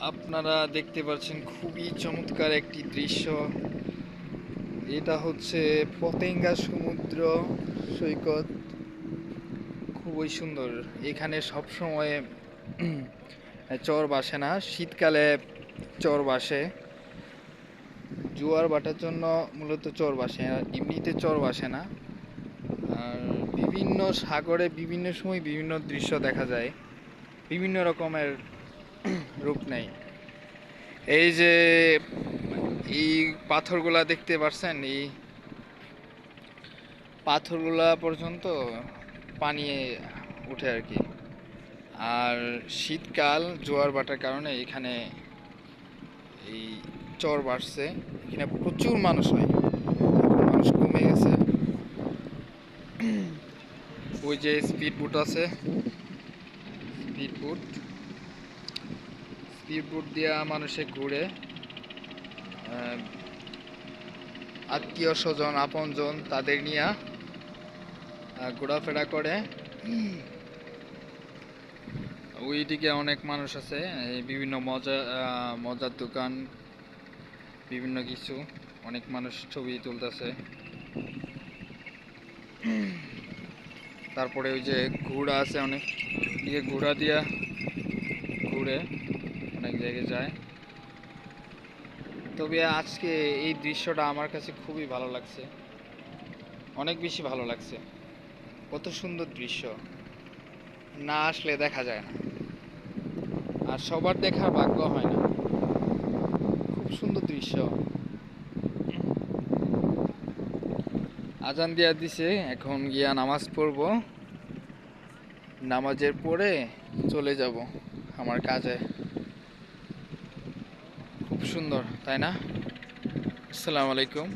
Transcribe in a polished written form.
আপনারা দেখতে পাচ্ছেন খুবই চমৎকার একটি দৃশ্য। এটা হচ্ছে পতেঙ্গা সমুদ্র সৈকত। খুবই সুন্দর। এখানে সব সময় চর ভাসে না, শীতকালে চর ভাসে। জোয়ার ভাটার জন্য মূলত চর ভাসে, আর এমনিতে চর ভাসে না। আর বিভিন্ন সাগরে বিভিন্ন সময় বিভিন্ন দৃশ্য দেখা যায়, বিভিন্ন রকমের রূপ নেয়। এই যে এই পাথরগুলা দেখতে পাচ্ছেন, এই পাথরগুলা পর্যন্ত পানি উঠে আর কি। আর শীতকাল জোয়ার ভাটার কারণে এখানে এই চর বাড়ছে, এখানে প্রচুর মানুষ হয়। এখন মানুষ কমে গেছে। ওই যে স্পিড বোট আছে, স্পিড বোট স্পিড বোট দিয়া মানুষে ঘুরে, আত্মীয় স্বজন আপনজন তাদের নিয়ে ঘোরাফেরা করে। ওইদিকে অনেক মানুষ আছে, এই বিভিন্ন মজার দোকান, বিভিন্ন কিছু, অনেক মানুষ ছবি তুলতেছে। তারপরে ওই যে ঘোড়া আছে, অনেক দিকে ঘোড়া দিয়া ঘুরে অনেক জায়গায় যায়। তবে আজকে এই দৃশ্যটা আমার কাছে খুবই ভালো লাগছে, অনেক বেশি ভালো লাগছে। কত সুন্দর দৃশ্য, না আসলে দেখা যায় না, আর সবার দেখার ভাগ্য হয় না। খুব সুন্দর দৃশ্য। আজান দিয়া দিছে, এখন গিয়া নামাজ পড়বো। নামাজের পরে চলে যাব আমার কাজে। খুব সুন্দর, তাই না? আসসালামু আলাইকুম।